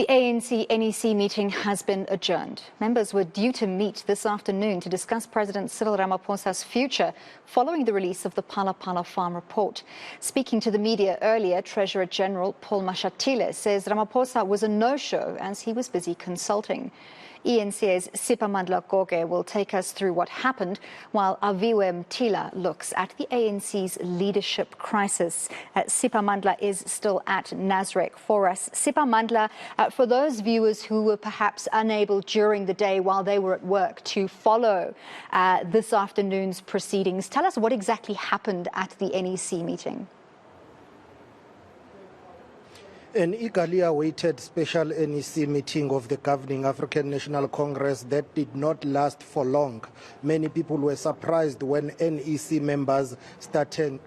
The ANC NEC meeting has been adjourned. Members were due to meet this afternoon to discuss President Cyril Ramaphosa's future following the release of the Phala Phala Farm report. Speaking to the media earlier, Treasurer General Paul Mashatile says Ramaphosa was a no-show as he was busy consulting. eNCA's Siphamandla Goge will take us through what happened, while Aviwe Mtila looks at the ANC's leadership crisis. Siphamandla is still at Nasrec for us. Siphamandla, for those viewers who were perhaps unable during the day while they were at work to follow this afternoon's proceedings, tell us what exactly happened at the NEC meeting. An eagerly awaited special NEC meeting of the governing African National Congress that did not last for long. Many people were surprised when NEC members started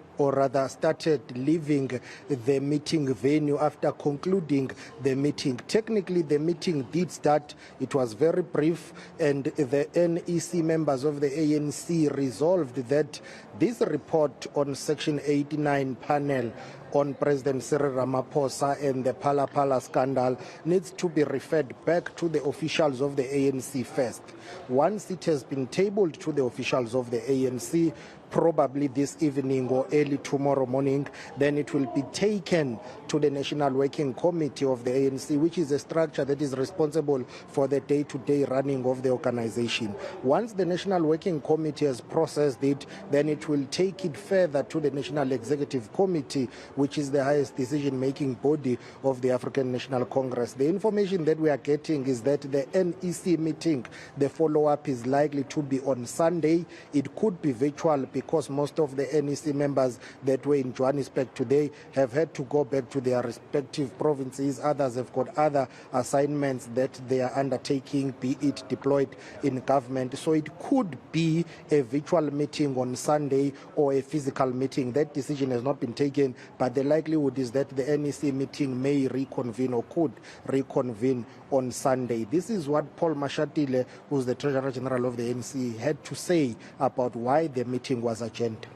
leaving the meeting venue after concluding the meeting. Technically, the meeting did start. It was very brief, and the NEC members of the ANC resolved that this report on Section 89 panel on President Cyril Ramaphosa and the Phala Phala scandal needs to be referred back to the officials of the ANC first. Once it has been tabled to the officials of the ANC, probably this evening or early tomorrow morning, then it will be taken to the National Working Committee of the ANC, which is a structure that is responsible for the day-to-day running of the organization. Once the National Working Committee has processed it, then it will take it further to the National Executive Committee, which is the highest decision-making body of the African National Congress. The information that we are getting is that the NEC meeting, the follow-up is likely to be on Sunday. It could be virtual because most of the NEC members that were in Johannesburg today have had to go back to their respective provinces. Others have got other assignments that they are undertaking, be it deployed in government. So it could be a virtual meeting on Sunday or a physical meeting. That decision has not been taken, but the likelihood is that the NEC meeting may reconvene or could reconvene on Sunday. This is what Paul Mashatile, who's the Treasurer General of the ANC, had to say about why the meeting was adjourned.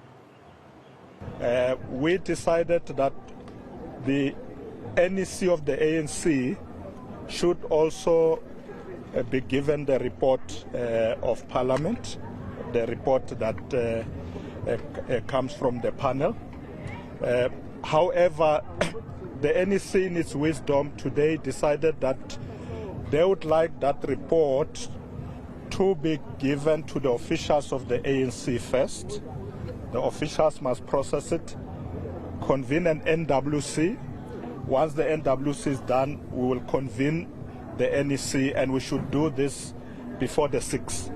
We decided that the NEC of the ANC should also be given the report of Parliament, the report that comes from the panel. However, the NEC in its wisdom today decided that they would like that report to be given to the officials of the ANC first. The officials must process it, convene an NWC. Once the NWC is done, we will convene the NEC, and we should do this before the 6th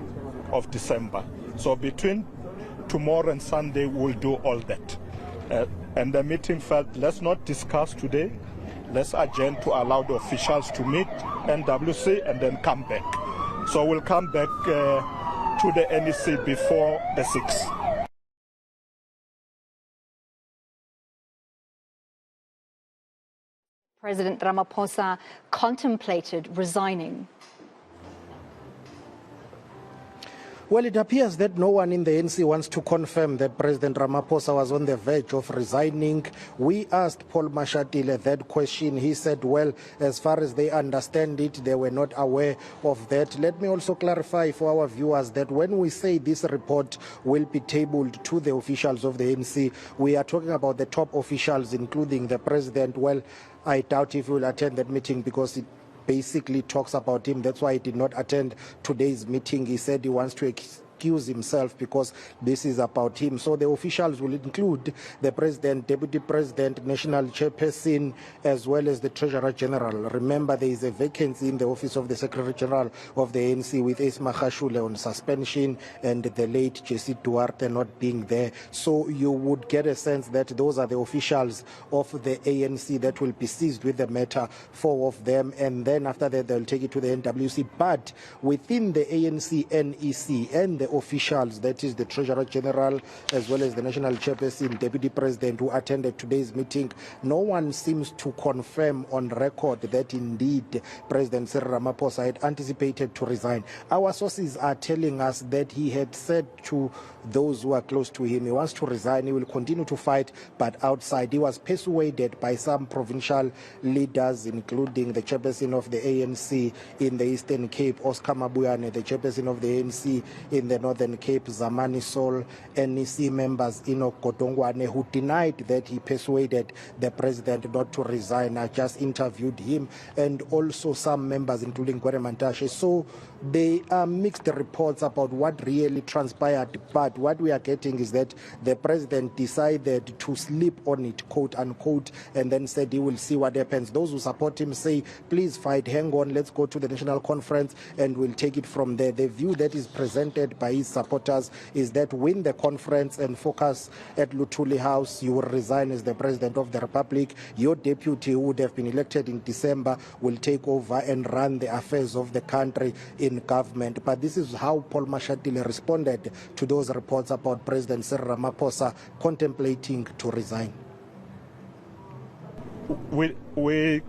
of December. So between tomorrow and Sunday, we'll do all that. And the meeting felt, let's not discuss today. Let's adjourn to allow the officials to meet NWC and then come back. So we'll come back to the NEC before the 6th. President Ramaphosa contemplated resigning. Well, it appears that no one in the ANC wants to confirm that President Ramaphosa was on the verge of resigning. We asked Paul Mashatile that question. He said, well, as far as they understand it, they were not aware of that. Let me also clarify for our viewers that when we say this report will be tabled to the officials of the ANC, we are talking about the top officials, including the president. Well, I doubt if he will attend that meeting because it basically talks about him. That's why he did not attend today's meeting. He said he wants to excuse himself because this is about him. So the officials will include the president, deputy president, national chairperson, as well as the treasurer general. Remember, there is a vacancy in the office of the secretary general of the ANC with Esma Khashule on suspension and the late Jesse Duarte not being there. So you would get a sense that those are the officials of the ANC that will be seized with the matter, 4 of them, and then after that they'll take it to the NWC. But within the ANC NEC and the the officials, that is the Treasurer General as well as the National Chairperson, Deputy President, who attended today's meeting, no one seems to confirm on record that indeed President Cyril Ramaphosa had anticipated to resign. Our sources are telling us that he had said to those who are close to him, he wants to resign, he will continue to fight, but outside he was persuaded by some provincial leaders, including the chairperson of the ANC in the Eastern Cape, Oscar Mabuyane, the chairperson of the ANC in the Northern Cape, Zamani Sol, NEC members Enoch Godongwane, who denied that he persuaded the president not to resign. I just interviewed him, and also some members, including Gwere Mantashe. So they are mixed reports about what really transpired, but what we are getting is that the president decided to sleep on it, quote unquote, and then said he will see what happens. Those who support him say, please fight, hang on, let's go to the national conference and we'll take it from there. The view that is presented by his supporters is that win the conference and focus at Luthuli House, you will resign as the president of the republic. Your deputy, who would have been elected in December, will take over and run the affairs of the country in government. But this is how Paul Mashatile responded to those reports about President Cyril Ramaphosa contemplating to resign. We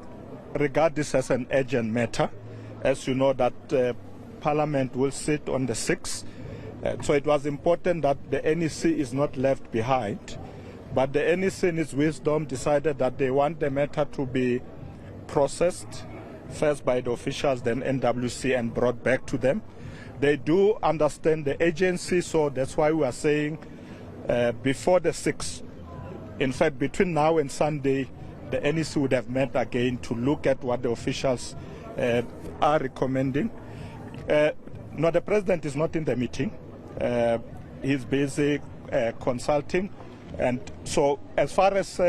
regard this as an urgent matter. As you know, that Parliament will sit on the 6th. So it was important that the NEC is not left behind. But the NEC, in its wisdom, decided that they want the matter to be processed first by the officials, then NWC, and brought back to them. They do understand the agency, so that's why we are saying before the 6th, in fact, between now and Sunday, the NEC would have met again to look at what the officials are recommending. No, the president is not in the meeting. He's busy consulting. And so as far as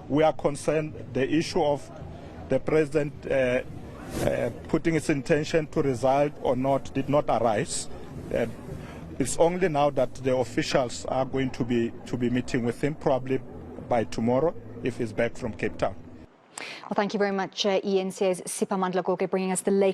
we are concerned, the issue of the president putting his intention to resign or not did not arise. It's only now that the officials are going to be meeting with him, probably by tomorrow, if he's back from Cape Town. Well, thank you very much, eNCA's Sipa Mandla Goge, bringing us the latest.